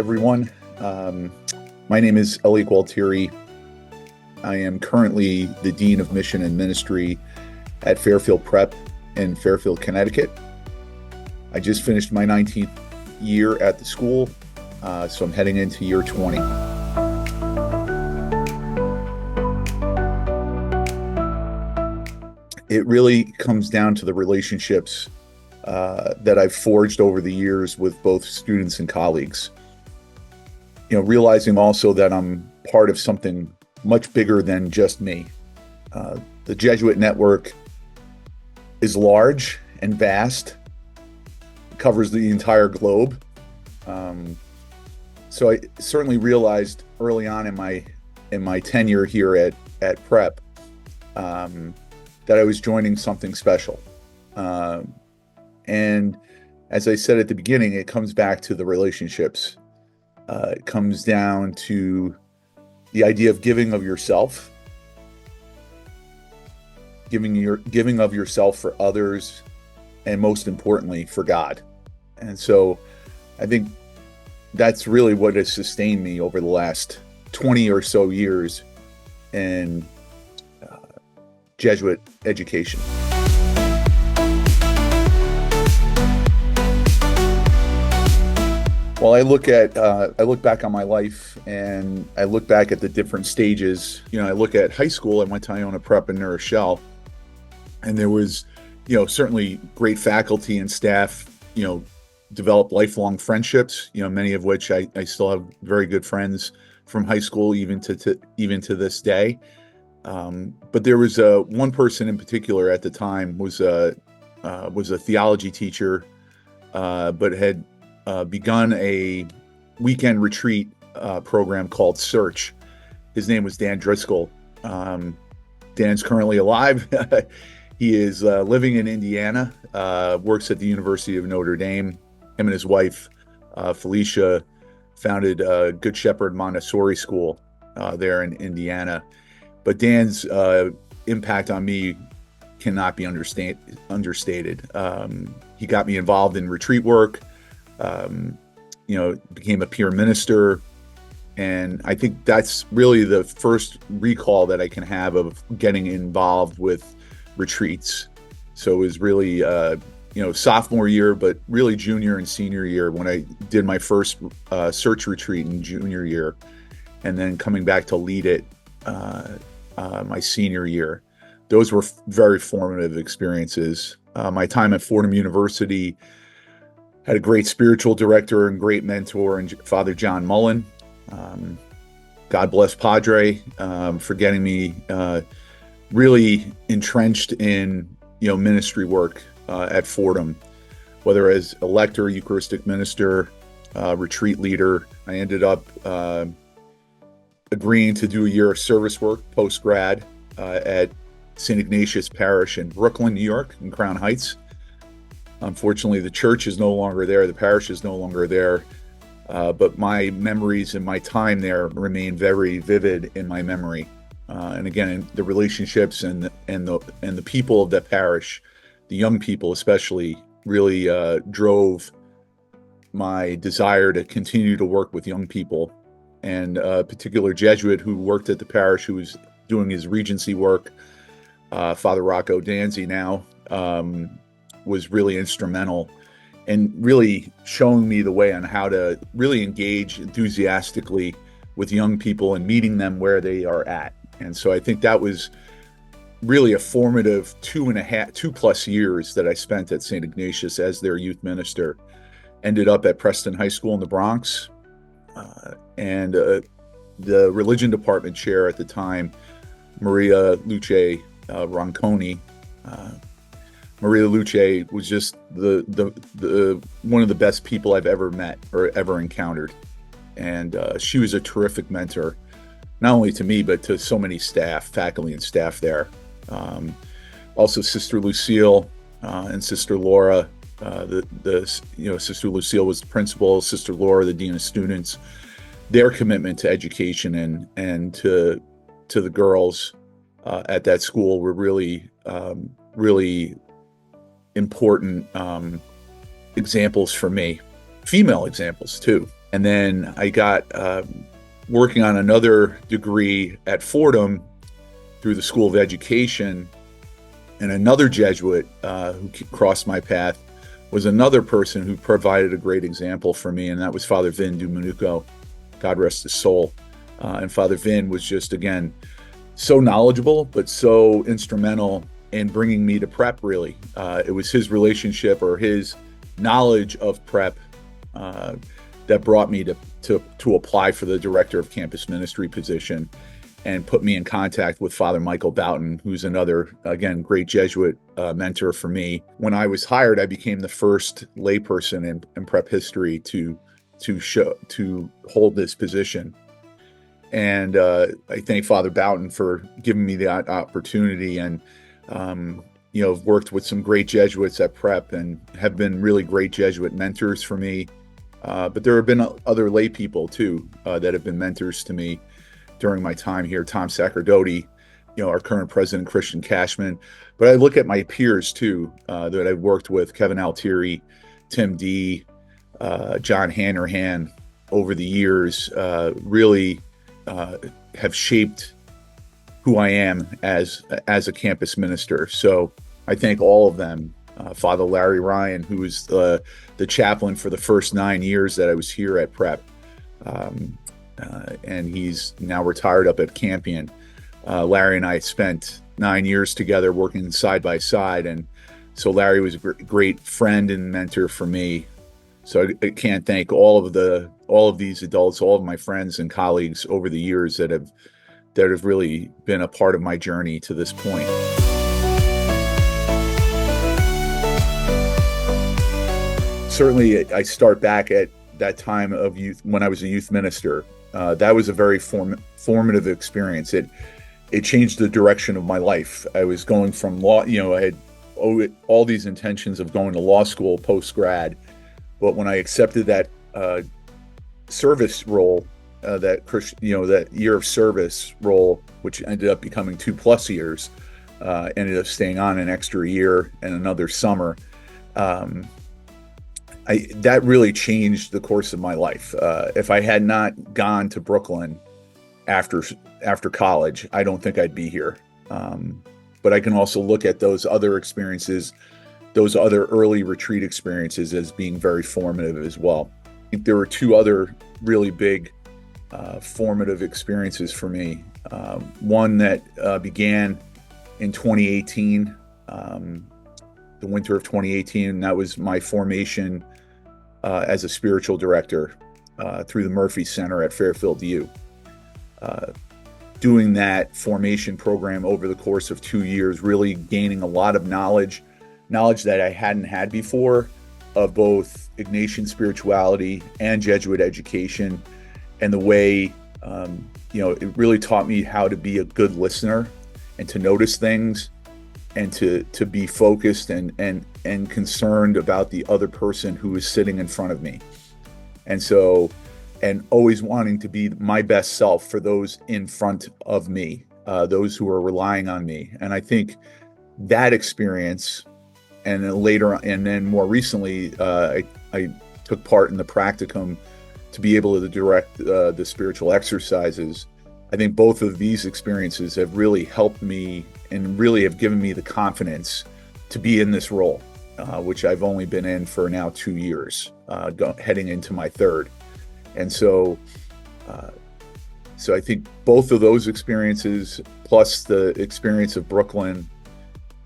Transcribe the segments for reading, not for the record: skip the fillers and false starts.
everyone. Um, my name is Elliott Gualtiere. I am currently the Dean of Mission and Ministry at Fairfield Prep in Fairfield, Connecticut. I just finished my 19th year at the school, so I'm heading into year 20. It really comes down to the relationships that I've forged over the years with both students and colleagues. Realizing also that I'm part of something much bigger than just me. The Jesuit network is large and vast. It covers the entire globe. So I certainly realized early on in my tenure here at Prep that I was joining something special. And as I said at the beginning, it comes back to the relationships. It comes down to the idea of giving of yourself, giving of yourself for others, and most importantly, for God. And so I think that's really what has sustained me over the last 20 or so years in Jesuit education. Well, I look back on my life, and I look back at the different stages. I look at high school. I went to Iona Prep in New Rochelle, and there was, certainly great faculty and staff. Developed lifelong friendships. Many of which I still have very good friends from high school, even to this day. But there was one person in particular at the time was a theology teacher, but had begun a weekend retreat program called Search. His name was Dan Driscoll. Dan's currently alive. He is living in Indiana, works at the University of Notre Dame. Him and his wife, Felicia, founded Good Shepherd Montessori School there in Indiana. But Dan's impact on me cannot be understated. He got me involved in retreat work. Became a peer minister. And I think that's really the first recall that I can have of getting involved with retreats. So it was really, sophomore year, but really junior and senior year when I did my first Search retreat in junior year, and then coming back to lead it my senior year. Those were very formative experiences. My time at Fordham University had a great spiritual director and great mentor in Father John Mullen. God bless Padre for getting me really entrenched in ministry work at Fordham, whether as a lector, Eucharistic minister, retreat leader. I ended up agreeing to do a year of service work post-grad at St. Ignatius Parish in Brooklyn, New York, in Crown Heights. Unfortunately, the church is no longer there. The parish is no longer there. But my memories and my time there remain very vivid in my memory. And again, the relationships and the people of that parish, the young people especially, really drove my desire to continue to work with young people. And a particular Jesuit who worked at the parish, who was doing his regency work, Father Rocco Danzi now, was really instrumental in really showing me the way on how to really engage enthusiastically with young people and meeting them where they are at. And so I think that was really a formative 2+ years that I spent at St. Ignatius as their youth minister. Ended up at Preston High School in the Bronx, and the religion department chair at the time, Maria Luce Ronconi. Maria Luce was just the one of the best people I've ever met or ever encountered. And she was a terrific mentor, not only to me, but to so many faculty and staff there. Also Sister Lucille and Sister Laura. Sister Lucille was the principal, Sister Laura, the dean of students. Their commitment to education and to the girls at that school were really important examples for me. Female examples too. And then I got working on another degree at Fordham through the School of Education, and another Jesuit who crossed my path was another person who provided a great example for me, and that was Father Vin Dominuco, God rest his soul. And Father Vin was just, again, so knowledgeable, but so instrumental in bringing me to prep, really. It was his relationship or his knowledge of prep that brought me to apply for the director of campus ministry position and put me in contact with Father Michael Boughton, who's another, again, great Jesuit mentor for me. When I was hired, I became the first layperson in prep history to hold this position. And I thank Father Boughton for giving me that opportunity, and worked with some great Jesuits at prep and have been really great Jesuit mentors for me. But there have been other lay people too that have been mentors to me during my time here. Tom Sacerdoti, our current president, Christian Cashman. But I look at my peers too that I've worked with: Kevin Altieri, Tim D, John Hanrahan. Over the years, really have shaped who I am as a campus minister. So I thank all of them. Father Larry Ryan, who was the chaplain for the first 9 years that I was here at Prep, and he's now retired up at Campion. Larry and I spent 9 years together working side by side, and so Larry was a great friend and mentor for me. So I can't thank all of these adults, all of my friends and colleagues over the years that have really been a part of my journey to this point. Certainly, I start back at that time of youth when I was a youth minister. That was a very formative experience. It changed the direction of my life. I was going from law, I had all these intentions of going to law school post-grad, but when I accepted that service role, that year of service role, which ended up becoming 2+ years, ended up staying on an extra year and another summer. That really changed the course of my life. If I had not gone to Brooklyn after college, I don't think I'd be here. But I can also look at those other experiences, those other early retreat experiences, as being very formative as well. I think there were two other really big formative experiences for me. One that began in 2018, the winter of 2018, and that was my formation as a spiritual director through the Murphy Center at Fairfield U. Doing that formation program over the course of 2 years, really gaining a lot of knowledge that I hadn't had before of both Ignatian spirituality and Jesuit education, and the way, it really taught me how to be a good listener and to notice things and to be focused and concerned about the other person who is sitting in front of me. And always wanting to be my best self for those in front of me, those who are relying on me. And I think that experience, and then more recently, I took part in the practicum to be able to direct the spiritual exercises. I think both of these experiences have really helped me and really have given me the confidence to be in this role, which I've only been in for now 2 years, heading into my third. And so I think both of those experiences, plus the experience of Brooklyn,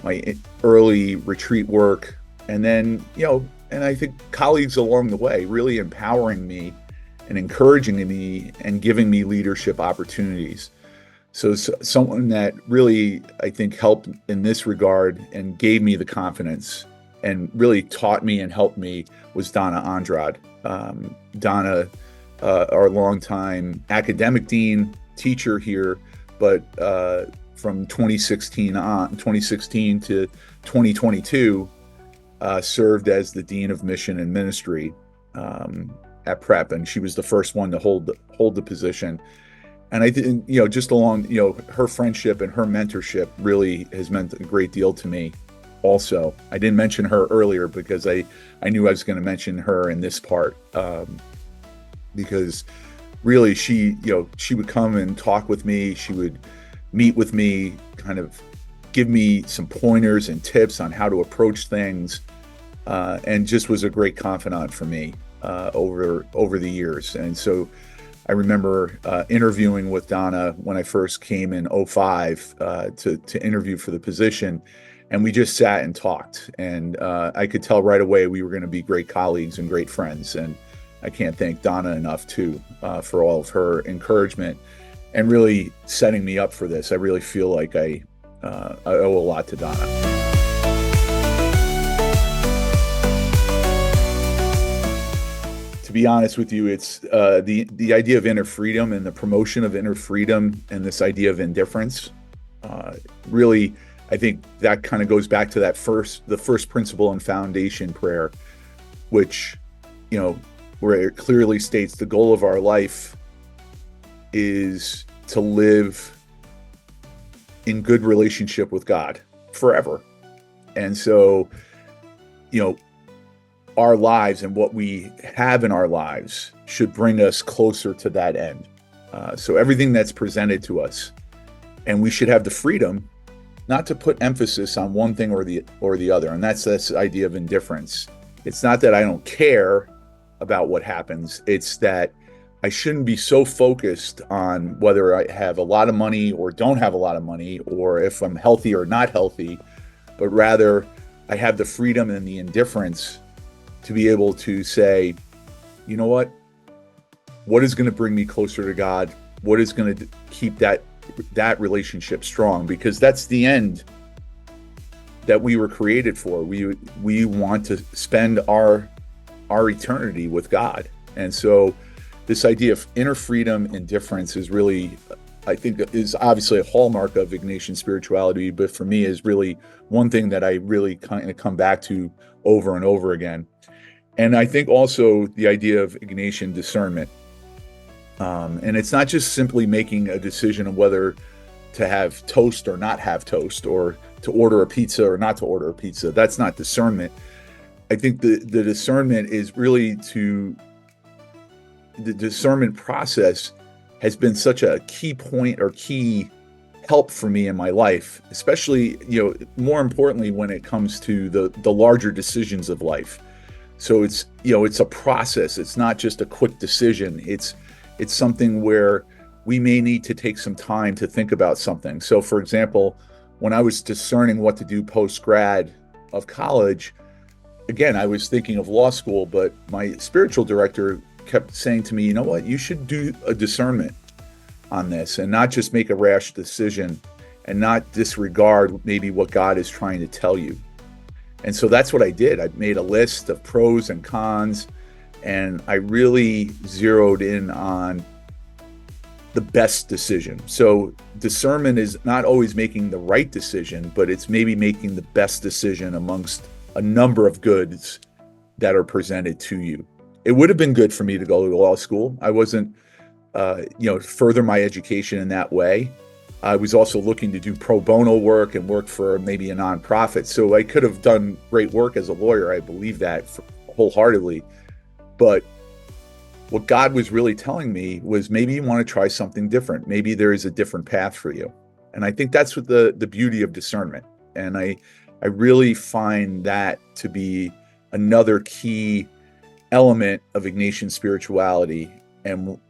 my early retreat work, and then, and I think colleagues along the way really empowering me and encouraging me and giving me leadership opportunities. So someone that really, I think, helped in this regard and gave me the confidence and really taught me and helped me was Donna Andrade. Donna, our longtime academic dean, teacher here, but from 2016 to 2022, served as the dean of mission and ministry at Prep, and she was the first one to hold the position. And I think, just along, her friendship and her mentorship really has meant a great deal to me. Also, I didn't mention her earlier because I knew I was going to mention her in this part. because really she would come and talk with me. She would meet with me, kind of give me some pointers and tips on how to approach things, and just was a great confidant for me over the years. And so I remember interviewing with Donna when I first came in '05 to interview for the position, and we just sat and talked. And I could tell right away we were going to be great colleagues and great friends. And I can't thank Donna enough too for all of her encouragement and really setting me up for this. I really feel like I owe a lot to Donna. To be honest with you, it's the idea of inner freedom and the promotion of inner freedom and this idea of indifference. Really, I think that kind of goes back to the first principle and foundation prayer, which, where it clearly states the goal of our life is to live in good relationship with God forever. And so, our lives and what we have in our lives should bring us closer to that end. So everything that's presented to us, and we should have the freedom not to put emphasis on one thing or the other. And that's this idea of indifference. It's not that I don't care about what happens. It's that I shouldn't be so focused on whether I have a lot of money or don't have a lot of money, or if I'm healthy or not healthy, but rather I have the freedom and the indifference to be able to say, you know what is going to bring me closer to God? What is going to keep that relationship strong? Because that's the end that we were created for. We want to spend our eternity with God. And so this idea of inner freedom and indifference is really, I think, is obviously a hallmark of Ignatian spirituality, but for me is really one thing that I really kind of come back to over and over again. And I think also the idea of Ignatian discernment. And it's not just simply making a decision of whether to have toast or not have toast, or to order a pizza or not to order a pizza. That's not discernment. I think the discernment is really the discernment process has been such a key point or key help for me in my life, especially, more importantly, when it comes to the larger decisions of life. So it's a process. It's not just a quick decision. It's something where we may need to take some time to think about something. So for example, when I was discerning what to do post-grad of college, again, I was thinking of law school, but my spiritual director kept saying to me, you know what, you should do a discernment on this and not just make a rash decision and not disregard maybe what God is trying to tell you. And so that's what I did. I made a list of pros and cons, and I really zeroed in on the best decision. So discernment is not always making the right decision, but it's maybe making the best decision amongst a number of goods that are presented to you. It would have been good for me to go to law school. I wasn't, further my education in that way. I was also looking to do pro bono work and work for maybe a nonprofit. So I could have done great work as a lawyer. I believe that wholeheartedly. But what God was really telling me was maybe you want to try something different. Maybe there is a different path for you. And I think that's what the beauty of discernment. And I really find that to be another key element of Ignatian spirituality. And,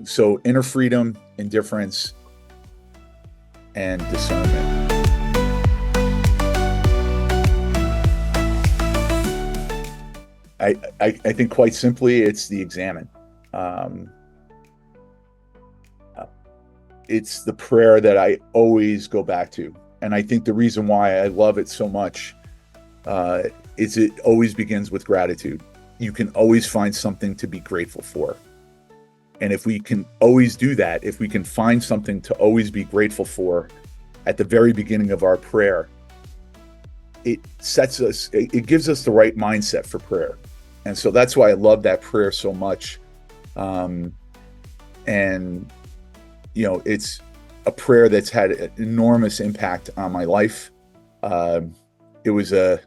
so inner freedom, indifference, and discernment. I think quite simply, it's the examen. It's the prayer that I always go back to. And I think the reason why I love it so much is it always begins with gratitude. You can always find something to be grateful for. And if we can always do that, if we can find something to always be grateful for at the very beginning of our prayer, it gives us the right mindset for prayer. And so that's why I love that prayer so much. It's a prayer that's had an enormous impact on my life. It was a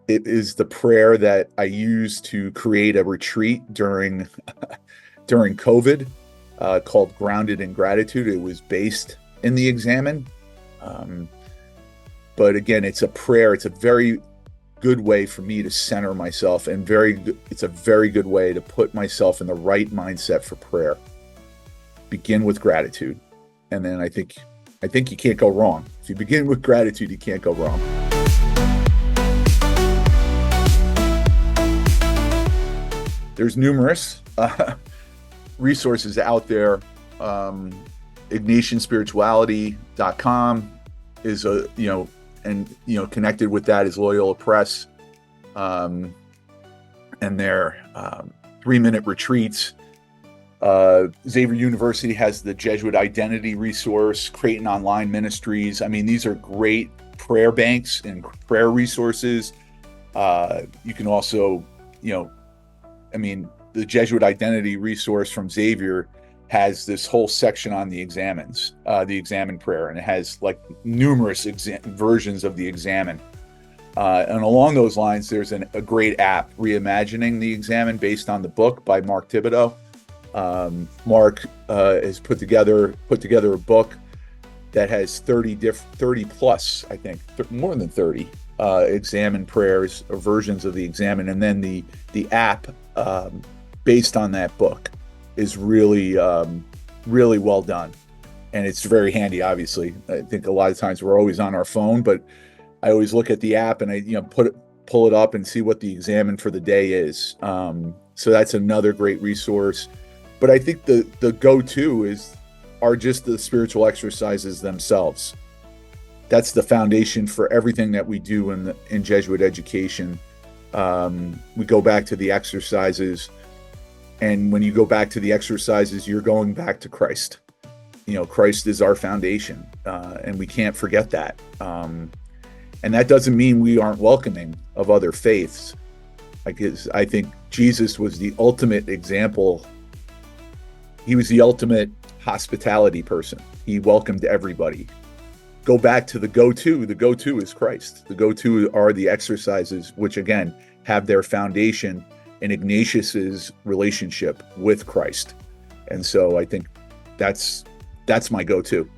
It is the prayer that I used to create a retreat during COVID, called Grounded in Gratitude. It was based in the Examen. Um, but again, it's a prayer. It's a very good way for me to center myself, and it's a very good way to put myself in the right mindset for prayer. Begin with gratitude. And then I think you can't go wrong. If you begin with gratitude, you can't go wrong. There's numerous resources out there. IgnatianSpirituality.com is connected with that is Loyola Press, and their 3-minute retreats. Xavier University has the Jesuit Identity resource, Creighton Online Ministries. I mean, these are great prayer banks and prayer resources. You can also, the Jesuit Identity resource from Xavier has this whole section on the examens, the Examen prayer, and it has like numerous versions of the Examen. And along those lines, there's a great app, Reimagining the Examen, based on the book by Mark Thibodeau. Mark has put together a book that has 30 plus, I think, more than 30 Examen prayers or versions of the Examen, and then the app based on that book is really well done, and it's very handy. Obviously, I think a lot of times we're always on our phone, but I always look at the app and I pull it up and see what the Examen for the day is. So that's another great resource. But I think the go-to are just the spiritual exercises themselves. That's the foundation for everything that we do in Jesuit education. We go back to the exercises, and when you go back to the exercises, you're going back to Christ. Christ is our foundation, and we can't forget that. And that doesn't mean we aren't welcoming of other faiths. I think Jesus was the ultimate example. He was the ultimate hospitality person. He welcomed everybody. Go back to the go-to. The go-to is Christ. The go-to are the exercises, which again have their foundation in Ignatius's relationship with Christ. And so I think that's my go-to.